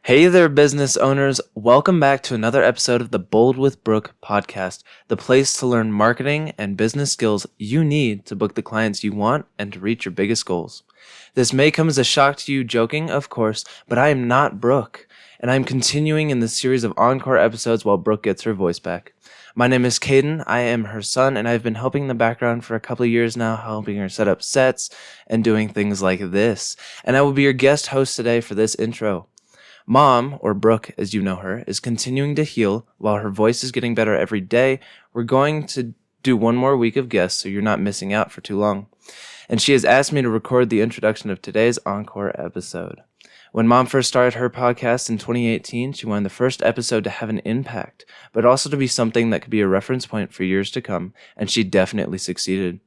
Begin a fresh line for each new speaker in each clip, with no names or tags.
Hey there, business owners. Welcome back to another episode of the Bold with Brooke podcast, the place to learn marketing and business skills you need to book the clients you want and to reach your biggest goals. This may come as a shock to you, joking, of course, but I am not Brooke, and I'm continuing in this series of encore episodes while Brooke gets her voice back. My name is Caden. I am her son, and I've been helping in the background for a couple of years now, helping her set up sets and doing things like this. And I will be your guest host today for this intro. Mom, or Brooke as you know her, is continuing to heal while her voice is getting better every day. We're going to do one more week of guests so you're not missing out for too long. And she has asked me to record the introduction of today's encore episode. When Mom first started her podcast in 2018, she wanted the first episode to have an impact, but also to be something that could be a reference point for years to come, and she definitely succeeded.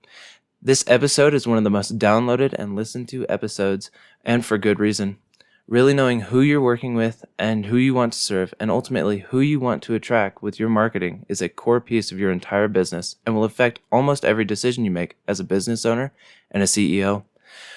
This episode is one of the most downloaded and listened to episodes, and for good reason. Really knowing who you're working with and who you want to serve and ultimately who you want to attract with your marketing is a core piece of your entire business and will affect almost every decision you make as a business owner and a CEO.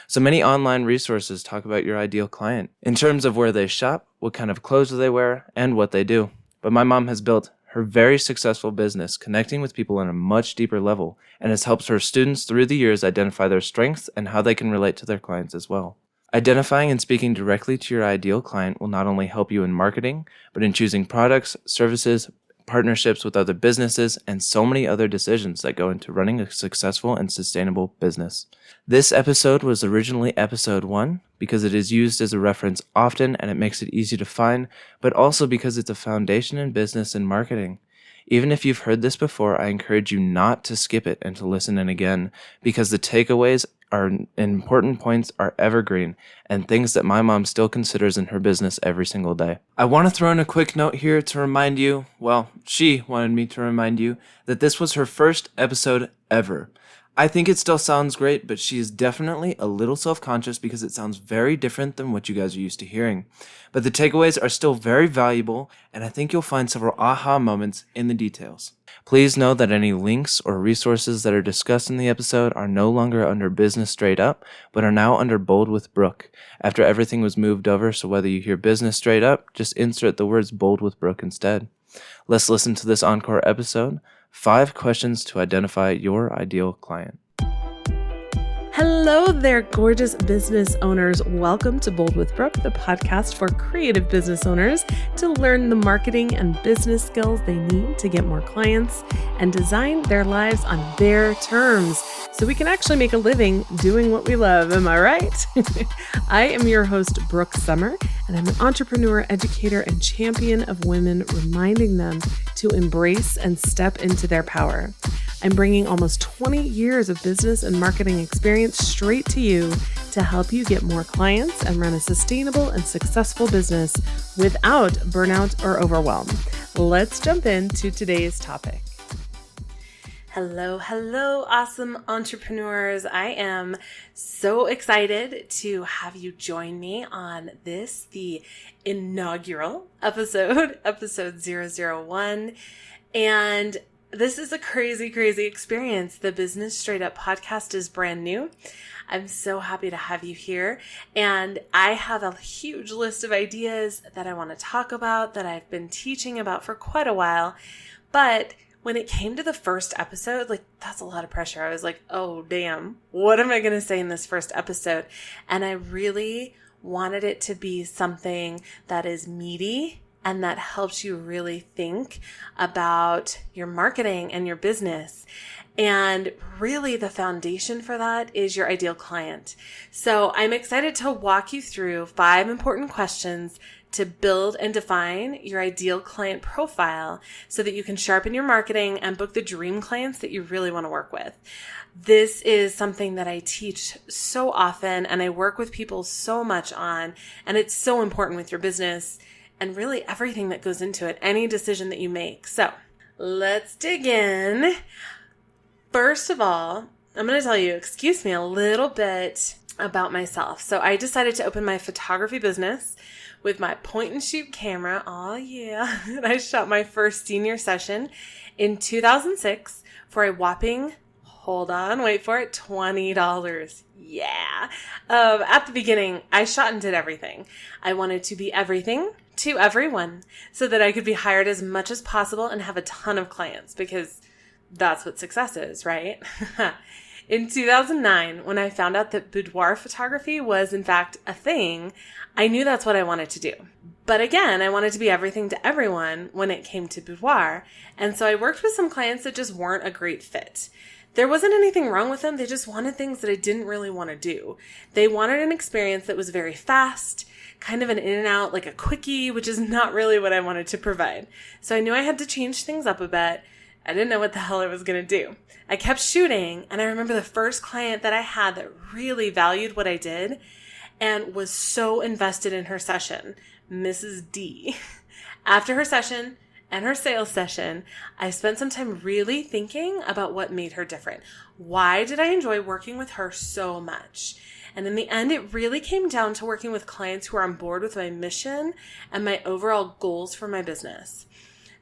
So many online resources talk about your ideal client in terms of where they shop, what kind of clothes they wear, and what they do. But my mom has built her very successful business connecting with people on a much deeper level and has helped her students through the years identify their strengths and how they can relate to their clients as well. Identifying and speaking directly to your ideal client will not only help you in marketing, but in choosing products, services, partnerships with other businesses, and so many other decisions that go into running a successful and sustainable business. This episode was originally episode 1 because it is used as a reference often and it makes it easy to find, but also because it's a foundation in business and marketing. Even if you've heard this before, I encourage you not to skip it and to listen in again because the takeaways are important points are evergreen and things that my mom still considers in her business every single day. I want to throw in a quick note here to remind you, she wanted me to remind you that this was her first episode ever. I think it still sounds great, but she is definitely a little self-conscious because it sounds very different than what you guys are used to hearing. But the takeaways are still very valuable, and I think you'll find several aha moments in the details. Please know that any links or resources that are discussed in the episode are no longer under Business Straight Up, but are now under Bold with Brooke, after everything was moved over, so whether you hear Business Straight Up, just insert the words Bold with Brooke instead. Let's listen to this encore episode, 5 questions to identify your ideal client.
Hello there, gorgeous business owners. Welcome to Bold with Brooke, the podcast for creative business owners to learn the marketing and business skills they need to get more clients and design their lives on their terms so we can actually make a living doing what we love. Am I right? I am your host, Brooke Summer, and I'm an entrepreneur, educator, and champion of women, reminding them to embrace and step into their power. I'm bringing almost 20 years of business and marketing experience straight to you to help you get more clients and run a sustainable and successful business without burnout or overwhelm. Let's jump into today's topic. Hello, awesome entrepreneurs. I am so excited to have you join me on this, the inaugural episode 001. And this is a crazy experience. The Business Straight Up podcast is brand new. I'm so happy to have you here. And I have a huge list of ideas that I want to talk about that I've been teaching about for quite a while. But when it came to the first episode, that's a lot of pressure. I was like, oh, damn, what am I going to say in this first episode? And I really wanted it to be something that is meaty and that helps you really think about your marketing and your business. And really the foundation for that is your ideal client. So I'm excited to walk you through 5 important questions to build and define your ideal client profile so that you can sharpen your marketing and book the dream clients that you really want to work with. This is something that I teach so often and I work with people so much on, and it's so important with your business and really everything that goes into it, any decision that you make. So let's dig in. First of all, I'm going to tell you, a little bit about myself. So I decided to open my photography business with my point and shoot camera. Oh yeah. And I shot my first senior session in 2006 for a whopping hold on, wait for it, $20. Yeah. At the beginning, I shot and did everything. I wanted to be everything to everyone so that I could be hired as much as possible and have a ton of clients, because that's what success is, right? In 2009, when I found out that boudoir photography was in fact a thing, I knew that's what I wanted to do. But again, I wanted to be everything to everyone when it came to boudoir. And so I worked with some clients that just weren't a great fit. There wasn't anything wrong with them. They just wanted things that I didn't really want to do. They wanted an experience that was very fast, kind of an in and out, like a quickie, which is not really what I wanted to provide. So I knew I had to change things up a bit. I didn't know what the hell I was going to do. I kept shooting, and I remember the first client that I had that really valued what I did and was so invested in her session, Mrs. D. After her session and her sales session, I spent some time really thinking about what made her different. Why did I enjoy working with her so much? And in the end, it really came down to working with clients who are on board with my mission and my overall goals for my business.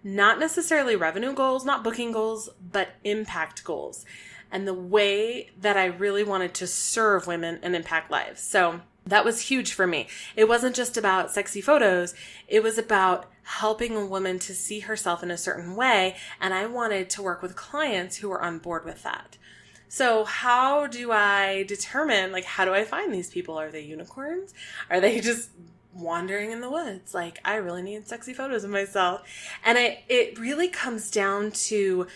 Not necessarily revenue goals, not booking goals, but impact goals. And the way that I really wanted to serve women and impact lives. So that was huge for me. It wasn't just about sexy photos. It was about helping a woman to see herself in a certain way. And I wanted to work with clients who were on board with that. So how do I determine, how do I find these people? Are they unicorns? Are they just wandering in the woods? I really need sexy photos of myself. And it really comes down to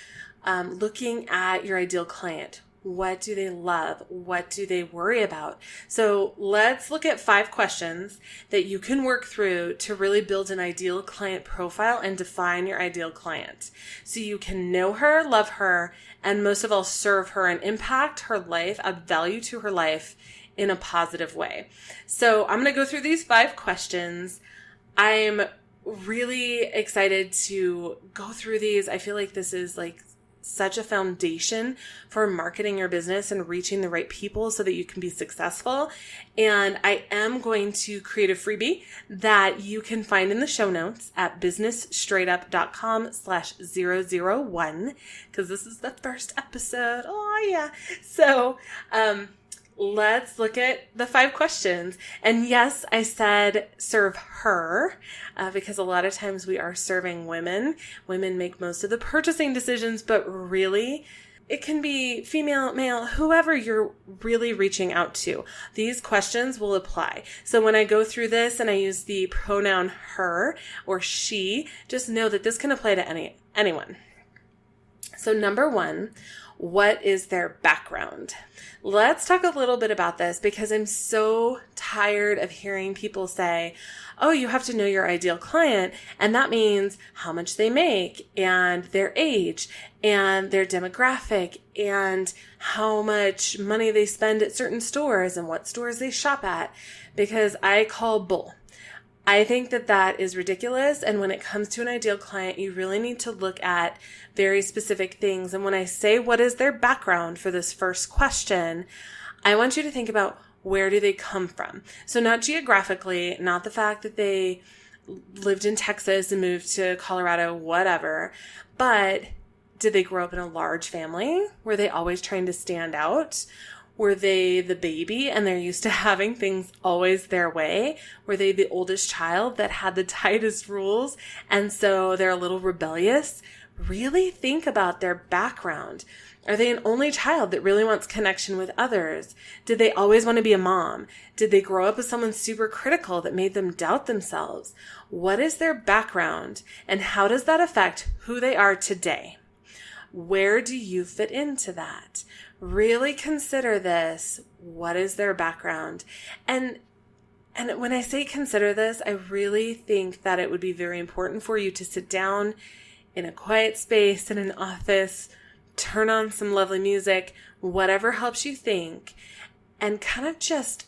looking at your ideal client. What do they love? What do they worry about? So let's look at 5 questions that you can work through to really build an ideal client profile and define your ideal client. So you can know her, love her, and most of all, serve her and impact her life, add value to her life in a positive way. So I'm going to go through these 5 questions. I'm really excited to go through these. I feel like this is such a foundation for marketing your business and reaching the right people so that you can be successful. And I am going to create a freebie that you can find in the show notes at businessstraightup.com/001, because this is the first episode. Oh yeah. So, let's look at the 5 questions. And yes, I said serve her because a lot of times we are serving women. Women make most of the purchasing decisions, but really it can be female, male, whoever you're really reaching out to. These questions will apply. So when I go through this and I use the pronoun her or she, just know that this can apply to anyone. So number 1, what is their background? Let's talk a little bit about this because I'm so tired of hearing people say, oh, you have to know your ideal client. And that means how much they make and their age and their demographic and how much money they spend at certain stores and what stores they shop at, because I call bull. I think that that is ridiculous. And when it comes to an ideal client, you really need to look at very specific things. And when I say what is their background for this first question, I want you to think about where do they come from? So not geographically, not the fact that they lived in Texas and moved to Colorado, whatever, but did they grow up in a large family? Were they always trying to stand out? Were they the baby and they're used to having things always their way? Were they the oldest child that had the tightest rules and so they're a little rebellious? Really think about their background. Are they an only child that really wants connection with others? Did they always want to be a mom? Did they grow up with someone super critical that made them doubt themselves? What is their background and how does that affect who they are today? Where do you fit into that? Really consider this. What is their background? And when I say consider this, I really think that it would be very important for you to sit down in a quiet space in an office, turn on some lovely music, whatever helps you think, and kind of just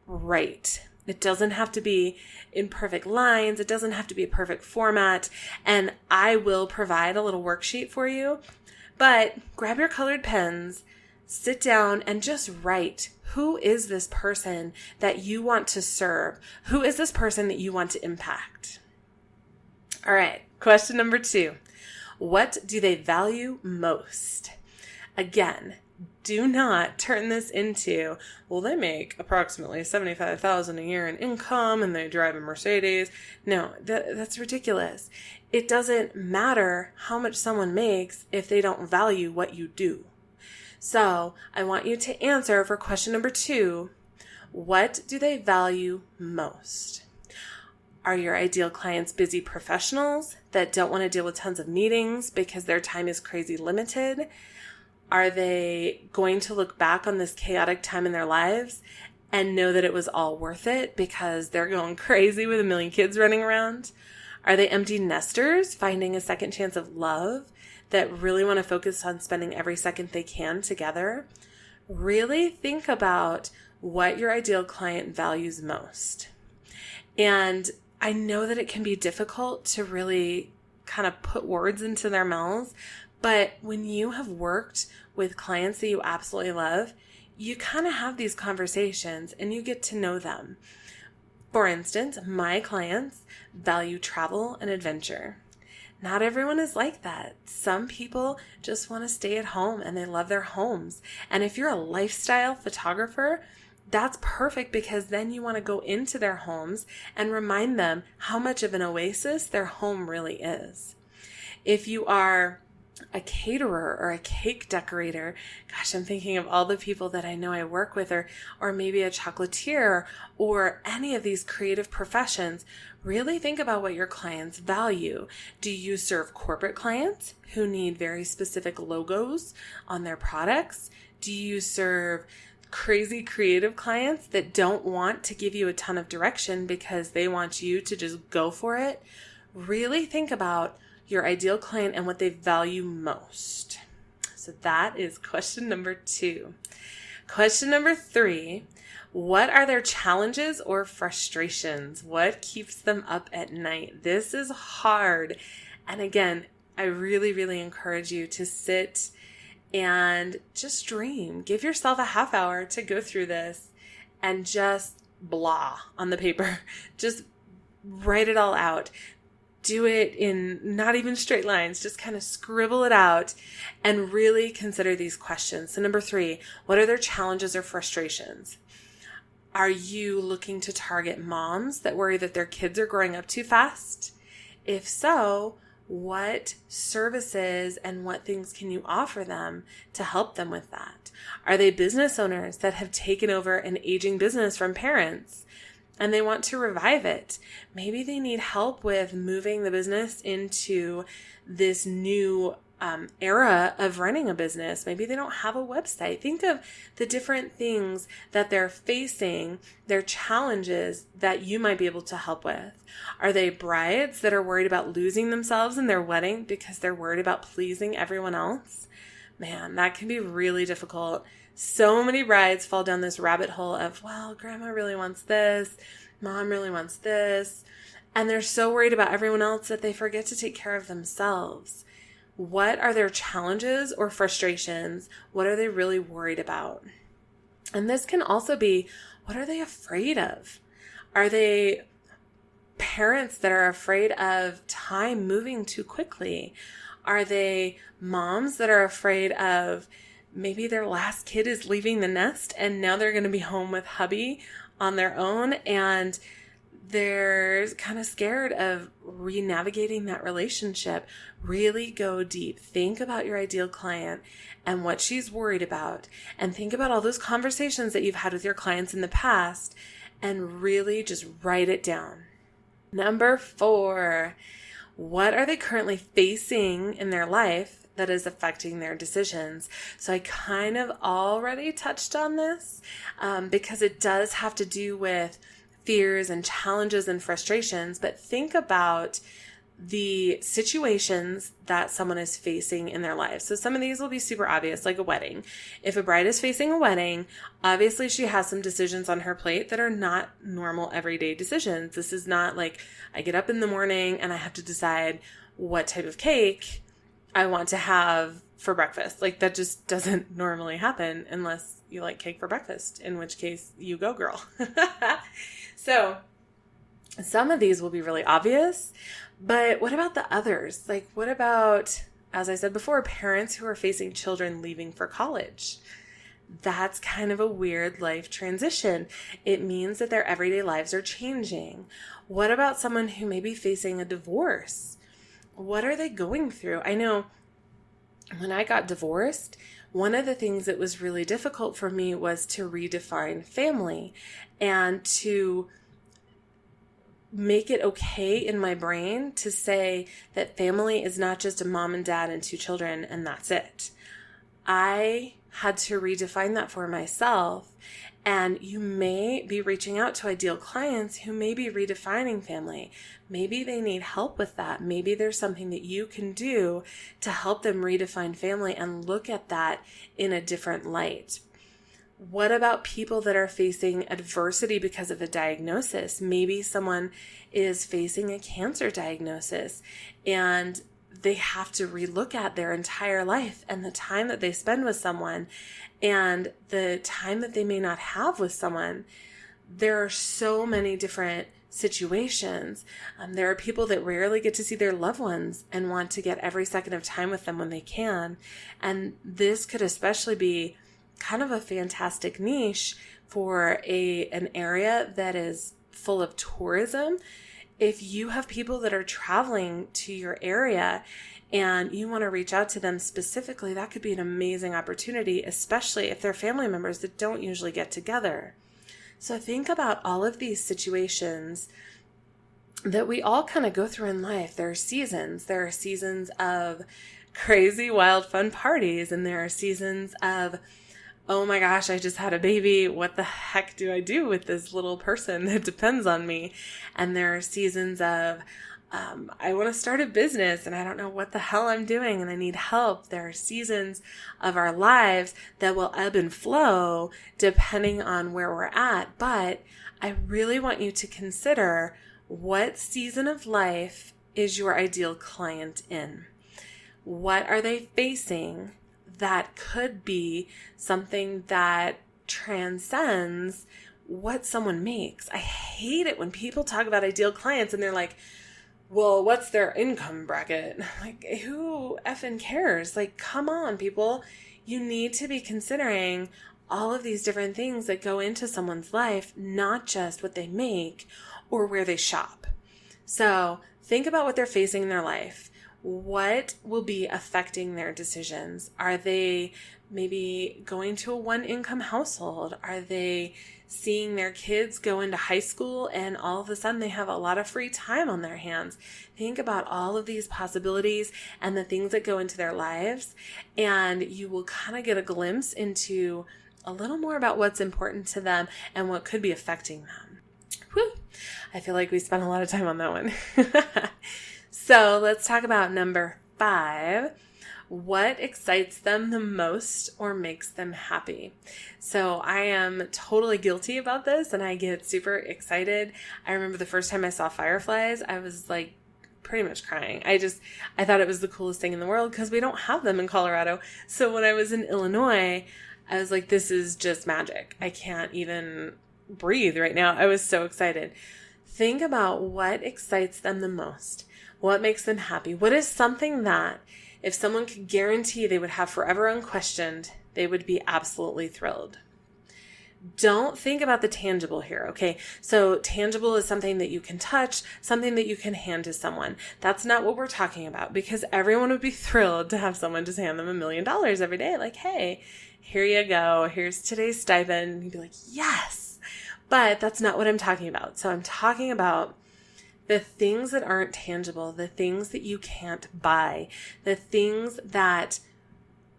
write. It doesn't have to be in perfect lines. It doesn't have to be a perfect format. And I will provide a little worksheet for you. But grab your colored pens, sit down and just write. Who is this person that you want to serve? Who is this person that you want to impact? All right, question number 2. What do they value most? Again, Do not turn this into, well, they make approximately $75,000 a year in income and they drive a Mercedes. No, that's ridiculous. It doesn't matter how much someone makes if they don't value what you do. So I want you to answer for question number 2. What do they value most? Are your ideal clients busy professionals that don't want to deal with tons of meetings because their time is crazy limited? Are they going to look back on this chaotic time in their lives and know that it was all worth it because they're going crazy with a million kids running around? Are they empty nesters finding a second chance of love that really want to focus on spending every second they can together? Really think about what your ideal client values most. And I know that it can be difficult to really kind of put words into their mouths, but when you have worked with clients that you absolutely love, you kind of have these conversations and you get to know them. For instance, my clients value travel and adventure. Not everyone is like that. Some people just want to stay at home and they love their homes. And if you're a lifestyle photographer, that's perfect because then you want to go into their homes and remind them how much of an oasis their home really is. If you are a caterer or a cake decorator, gosh, I'm thinking of all the people that I know I work with, or maybe a chocolatier or any of these creative professions. Really think about what your clients value. Do you serve corporate clients who need very specific logos on their products? Do you serve crazy creative clients that don't want to give you a ton of direction because they want you to just go for it? Really think about your ideal client and what they value most. So that is question number 2. Question number 3, what are their challenges or frustrations? What keeps them up at night? This is hard. And again, I really, really encourage you to sit and just dream. Give yourself a half hour to go through this and just blah on the paper. Just write it all out. Do it in not even straight lines, just kind of scribble it out and really consider these questions. So number 3, what are their challenges or frustrations? Are you looking to target moms that worry that their kids are growing up too fast? If so, what services and what things can you offer them to help them with that? Are they business owners that have taken over an aging business from parents and they want to revive it? Maybe they need help with moving the business into this new era of running a business. Maybe they don't have a website. Think of the different things that they're facing, their challenges that you might be able to help with. Are they brides that are worried about losing themselves in their wedding because they're worried about pleasing everyone else? Man, that can be really difficult. So many brides fall down this rabbit hole of, well, grandma really wants this, mom really wants this, and they're so worried about everyone else that they forget to take care of themselves. What are their challenges or frustrations? What are they really worried about? And this can also be, what are they afraid of? Are they parents that are afraid of time moving too quickly? Are they moms that are afraid of maybe their last kid is leaving the nest and now they're going to be home with hubby on their own and they're kind of scared of re-navigating that relationship? Really go deep. Think about your ideal client and what she's worried about, and think about all those conversations that you've had with your clients in the past and really just write it down. Number 4, what are they currently facing in their life that is affecting their decisions? So I kind of already touched on this because it does have to do with fears and challenges and frustrations, but think about the situations that someone is facing in their life. So some of these will be super obvious, like a wedding. If a bride is facing a wedding, obviously she has some decisions on her plate that are not normal everyday decisions. This is not like I get up in the morning and I have to decide what type of cake I want to have for breakfast. Like that just doesn't normally happen unless you like cake for breakfast, in which case you go girl. So some of these will be really obvious, but what about the others? Like what about as I said before, parents who are facing children leaving for college. That's kind of a weird life transition. It means that their everyday lives are changing. What about someone who may be facing a divorce? What are they going through? I know when I got divorced, one of the things that was really difficult for me was to redefine family and to make it okay in my brain to say that family is not just a mom and dad and 2 children and that's it. I had to redefine that for myself. And you may be reaching out to ideal clients who may be redefining family. Maybe they need help with that. Maybe there's something that you can do to help them redefine family and look at that in a different light. What about people that are facing adversity because of a diagnosis? Maybe someone is facing a cancer diagnosis and they have to relook at their entire life and the time that they spend with someone and the time that they may not have with someone. There are so many different situations. There are people that rarely get to see their loved ones and want to get every second of time with them when they can. And this could especially be kind of a fantastic niche for an area that is full of tourism. If you have people that are traveling to your area and you want to reach out to them specifically, that could be an amazing opportunity, especially if they're family members that don't usually get together. So think about all of these situations that we all kind of go through in life. There are seasons. There are seasons of crazy, wild, fun parties, and there are seasons of, oh my gosh, I just had a baby. What the heck do I do with this little person that depends on me? And there are seasons of, I want to start a business and I don't know what the hell I'm doing and I need help. There are seasons of our lives that will ebb and flow depending on where we're at. But I really want you to consider, what season of life is your ideal client in? What are they facing that could be something that transcends what someone makes? I hate it when people talk about ideal clients and they're like, well, what's their income bracket? Like, who effing cares? Like, come on, people. You need to be considering all of these different things that go into someone's life, not just what they make or where they shop. So think about what they're facing in their life. What will be affecting their decisions? Are they maybe going to a 1-income household? Are they seeing their kids go into high school and all of a sudden they have a lot of free time on their hands? Think about all of these possibilities and the things that go into their lives, and you will kind of get a glimpse into a little more about what's important to them and what could be affecting them. Whew. I feel like we spent a lot of time on that one. So let's talk about number 5. What excites them the most or makes them happy? So I am totally guilty about this and I get super excited. I remember the first time I saw fireflies, I was like pretty much crying. I thought it was the coolest thing in the world because we don't have them in Colorado. So when I was in Illinois, I was like, this is just magic. I can't even breathe right now. I was so excited. Think about what excites them the most. What makes them happy? What is something that if someone could guarantee they would have forever unquestioned, they would be absolutely thrilled? Don't think about the tangible here, okay? So tangible is something that you can touch, something that you can hand to someone. That's not what we're talking about, because everyone would be thrilled to have someone just hand them $1 million every day. Like, hey, here you go. Here's today's stipend. And you'd be like, yes. But that's not what I'm talking about. So I'm talking about the things that aren't tangible, the things that you can't buy, the things that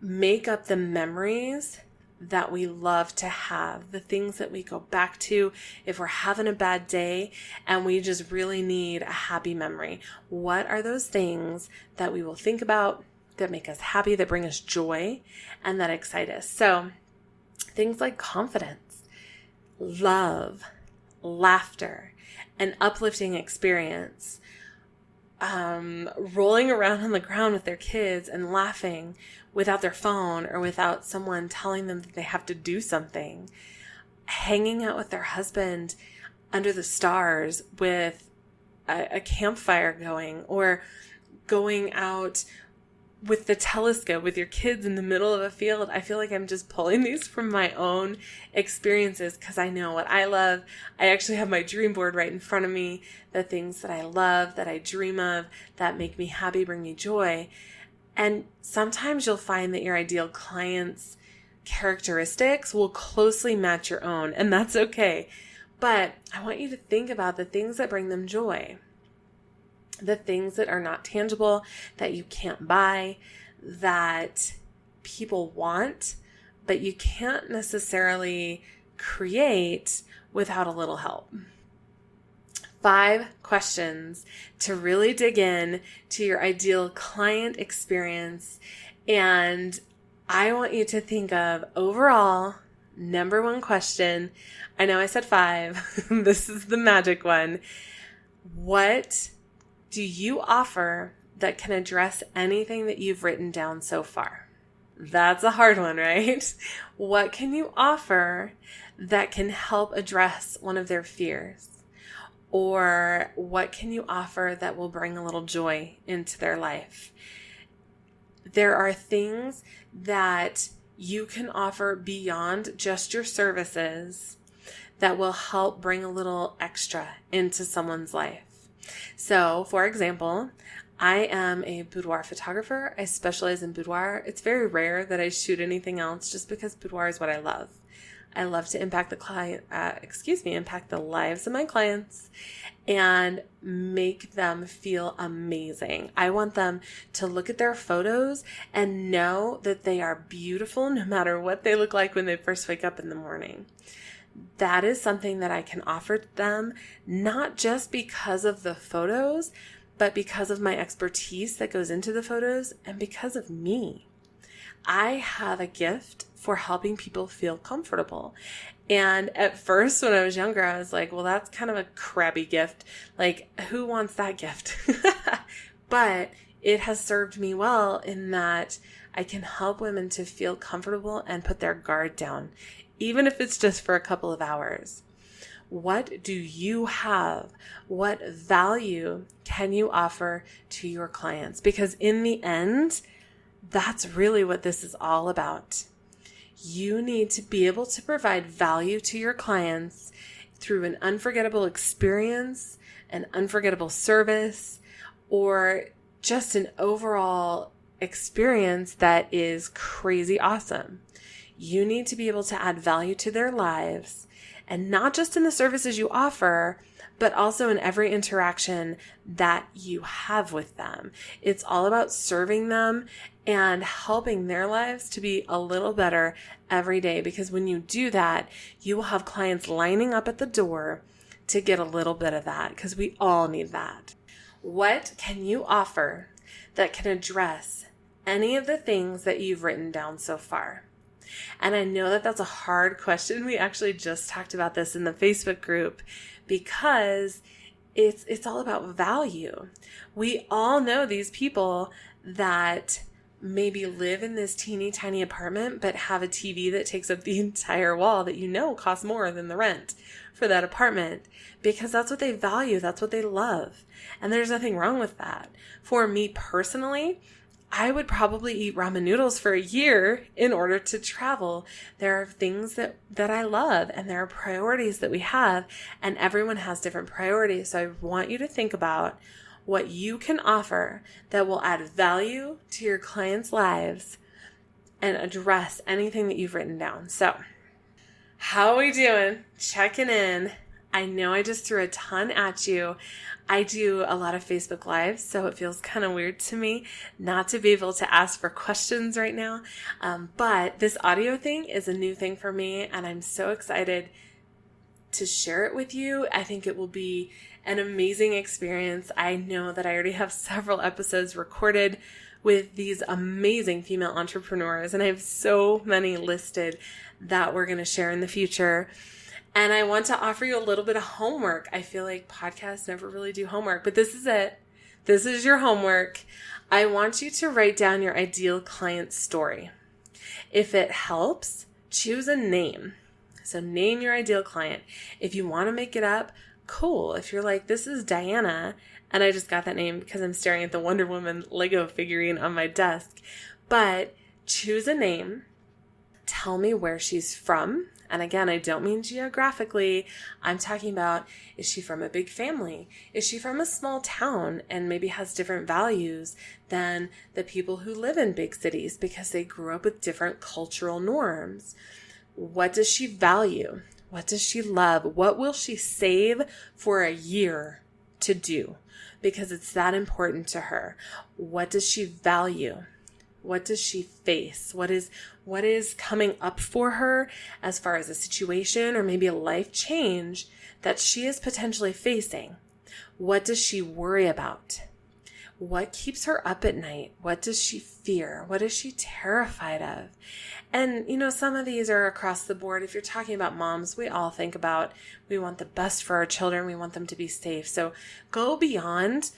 make up the memories that we love to have, the things that we go back to if we're having a bad day and we just really need a happy memory. What are those things that we will think about that make us happy, that bring us joy, and that excite us? So things like confidence, love, laughter, an uplifting experience, rolling around on the ground with their kids and laughing without their phone or without someone telling them that they have to do something, hanging out with their husband under the stars with a campfire going, or going out with the telescope, with your kids in the middle of a field, I feel like I'm just pulling these from my own experiences because I know what I love. I actually have my dream board right in front of me, the things that I love, that I dream of, that make me happy, bring me joy. And sometimes you'll find that your ideal client's characteristics will closely match your own, and that's okay. But I want you to think about the things that bring them joy. The things that are not tangible, that you can't buy, that people want, but you can't necessarily create without a little help. 5 questions to really dig in to your ideal client experience. And I want you to think of overall, number 1 question. I know I said 5. This is the magic one. What do you offer that can address anything that you've written down so far? That's a hard one, right? What can you offer that can help address one of their fears? Or what can you offer that will bring a little joy into their life? There are things that you can offer beyond just your services that will help bring a little extra into someone's life. So, for example, I am a boudoir photographer. I specialize in boudoir. It's very rare that I shoot anything else just because boudoir is what I love. I love to impact impact the lives of my clients and make them feel amazing. I want them to look at their photos and know that they are beautiful no matter what they look like when they first wake up in the morning. That is something that I can offer them, not just because of the photos, but because of my expertise that goes into the photos and because of me. I have a gift for helping people feel comfortable. And at first, when I was younger, I was like, well, that's kind of a crappy gift. Like, who wants that gift? But it has served me well in that I can help women to feel comfortable and put their guard down, even if it's just for a couple of hours. What do you have? What value can you offer to your clients? Because in the end, that's really what this is all about. You need to be able to provide value to your clients through an unforgettable experience, an unforgettable service, or just an overall experience that is crazy awesome. You need to be able to add value to their lives, and not just in the services you offer, but also in every interaction that you have with them. It's all about serving them and helping their lives to be a little better every day, because when you do that, you will have clients lining up at the door to get a little bit of that, because we all need that. What can you offer that can address any of the things that you've written down so far? And I know that that's a hard question. We actually just talked about this in the Facebook group because it's all about value. We all know these people that maybe live in this teeny tiny apartment but have a TV that takes up the entire wall that you know costs more than the rent for that apartment, because that's what they value, that's what they love. And there's nothing wrong with that. For me personally, I would probably eat ramen noodles for a year in order to travel. There are things that I love, and there are priorities that we have, and everyone has different priorities. So I want you to think about what you can offer that will add value to your clients' lives and address anything that you've written down. So, how are we doing? Checking in. I know I just threw a ton at you. I do a lot of Facebook Lives, so it feels kind of weird to me not to be able to ask for questions right now. But this audio thing is a new thing for me, and I'm so excited to share it with you. I think it will be an amazing experience. I know that I already have several episodes recorded with these amazing female entrepreneurs, and I have so many listed that we're going to share in the future. And I want to offer you a little bit of homework. I feel like podcasts never really do homework, but this is it. This is your homework. I want you to write down your ideal client story. If it helps, choose a name. So name your ideal client. If you want to make it up, cool. If you're like, this is Diana, and I just got that name because I'm staring at the Wonder Woman Lego figurine on my desk, but choose a name, tell me where she's from. And again, I don't mean geographically. I'm talking about, is she from a big family? Is she from a small town and maybe has different values than the people who live in big cities because they grew up with different cultural norms? What does she value? What does she love? What will she save for a year to do? Because it's that important to her. What does she value? What does she face? What is coming up for her as far as a situation or maybe a life change that she is potentially facing? What does she worry about? What keeps her up at night? What does she fear? What is she terrified of? And, some of these are across the board. If you're talking about moms, we all think about, we want the best for our children. We want them to be safe. So go beyond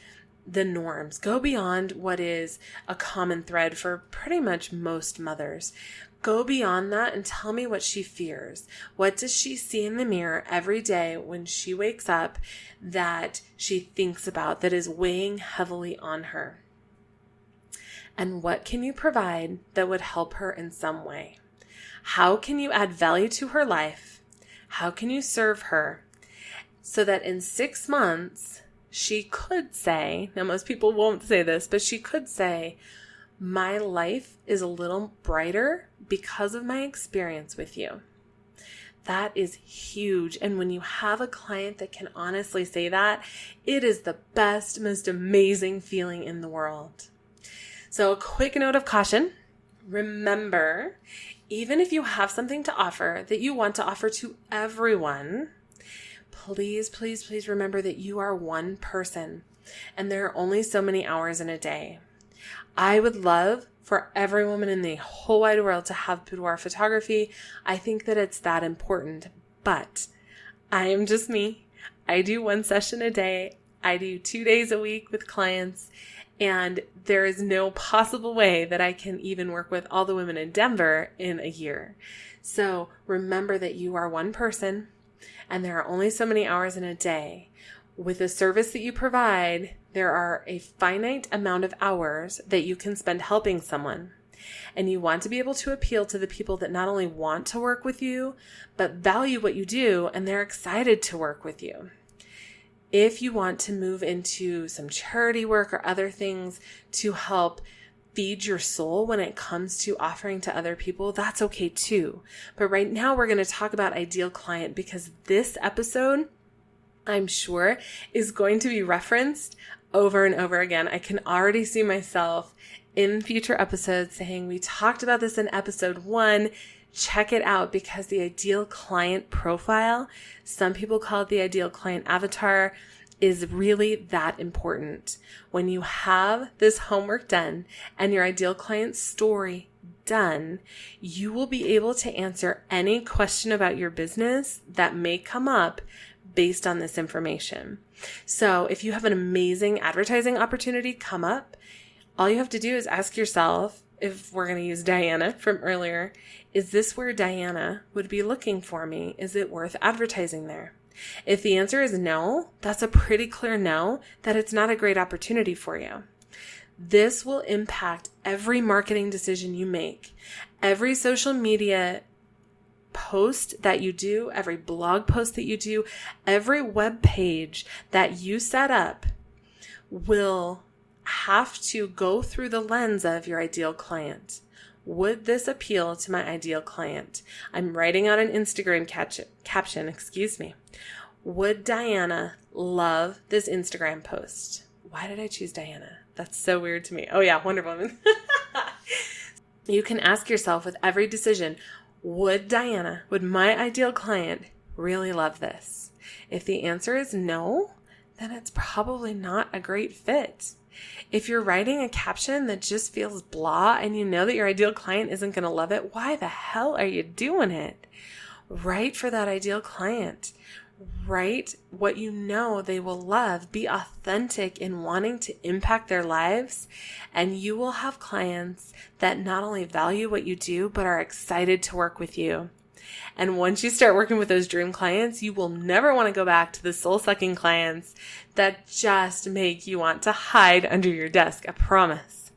the norms. Go beyond what is a common thread for pretty much most mothers. Go beyond that and tell me what she fears. What does she see in the mirror every day when she wakes up that she thinks about, that is weighing heavily on her? And what can you provide that would help her in some way? How can you add value to her life? How can you serve her so that in 6 months, she could say, now most people won't say this, but she could say, my life is a little brighter because of my experience with you. That is huge. And when you have a client that can honestly say that, it is the best, most amazing feeling in the world. So a quick note of caution. Remember, even if you have something to offer that you want to offer to everyone, please, please, please remember that you are one person and there are only so many hours in a day. I would love for every woman in the whole wide world to have boudoir photography. I think that it's that important, but I am just me. I do 1 session a day. I do 2 days a week with clients, and there is no possible way that I can even work with all the women in Denver in a year. So remember that you are one person and there are only so many hours in a day. With the service that you provide, there are a finite amount of hours that you can spend helping someone. And you want to be able to appeal to the people that not only want to work with you, but value what you do and they're excited to work with you. If you want to move into some charity work or other things to help feed your soul when it comes to offering to other people, that's okay too. But right now we're going to talk about ideal client because this episode, I'm sure, is going to be referenced over and over again. I can already see myself in future episodes saying, we talked about this in episode 1. Check it out, because the ideal client profile, some people call it the ideal client avatar, is really that important. When you have this homework done and your ideal client story done, you will be able to answer any question about your business that may come up based on this information. So if you have an amazing advertising opportunity come up, all you have to do is ask yourself, if we're going to use Diana from earlier, is this where Diana would be looking for me? Is it worth advertising there? If the answer is no, that's a pretty clear no, that it's not a great opportunity for you. This will impact every marketing decision you make, every social media post that you do, every blog post that you do, every web page that you set up will have to go through the lens of your ideal client. Would this appeal to my ideal client? I'm writing out an Instagram caption. Would Diana love this Instagram post? Why did I choose Diana? That's so weird to me. Oh yeah, Wonder Woman. You can ask yourself with every decision, would my ideal client really love this? If the answer is no, then it's probably not a great fit. If you're writing a caption that just feels blah and you know that your ideal client isn't going to love it, why the hell are you doing it? Write for that ideal client. Write what you know they will love. Be authentic in wanting to impact their lives, and you will have clients that not only value what you do, but are excited to work with you. And once you start working with those dream clients, you will never want to go back to the soul-sucking clients that just make you want to hide under your desk, I promise.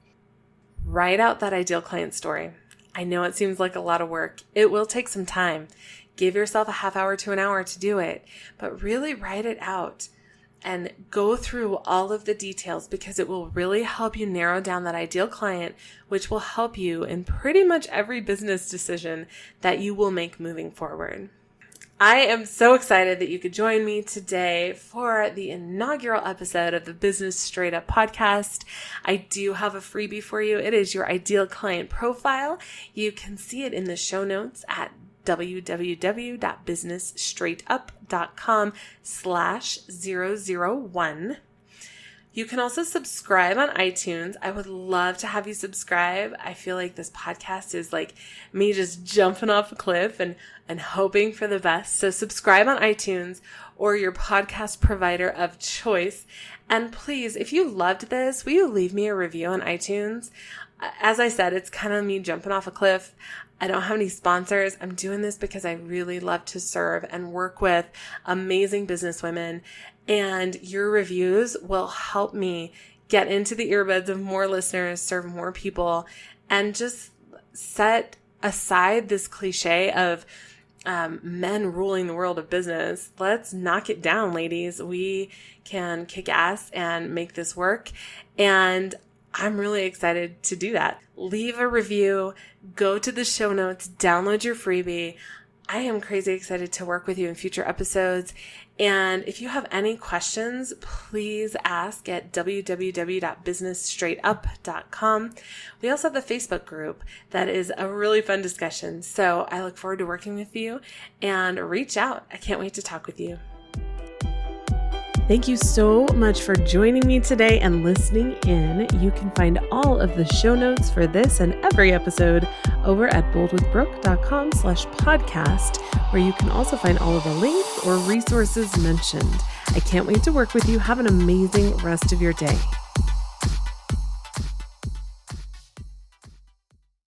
Write out that ideal client story. I know it seems like a lot of work. It will take some time. Give yourself a half hour to an hour to do it, but really write it out and go through all of the details because it will really help you narrow down that ideal client, which will help you in pretty much every business decision that you will make moving forward. I am so excited that you could join me today for the inaugural episode of the Business Straight Up podcast. I do have a freebie for you. It is your ideal client profile. You can see it in the show notes at www.businessstraightup.com/001. You can also subscribe on iTunes. I would love to have you subscribe. I feel like this podcast is like me just jumping off a cliff and hoping for the best. So subscribe on iTunes or your podcast provider of choice. And please, if you loved this, will you leave me a review on iTunes? As I said, it's kind of me jumping off a cliff. I don't have any sponsors. I'm doing this because I really love to serve and work with amazing businesswomen. And your reviews will help me get into the earbuds of more listeners, serve more people, and just set aside this cliche of men ruling the world of business. Let's knock it down, ladies. We can kick ass and make this work. And I'm really excited to do that. Leave a review, go to the show notes, download your freebie. I am crazy excited to work with you in future episodes. And if you have any questions, please ask at www.businessstraightup.com. We also have the Facebook group that is a really fun discussion. So I look forward to working with you and reach out. I can't wait to talk with you. Thank you so much for joining me today and listening in. You can find all of the show notes for this and every episode over at boldwithbrooke.com/podcast, where you can also find all of the links or resources mentioned. I can't wait to work with you. Have an amazing rest of your day.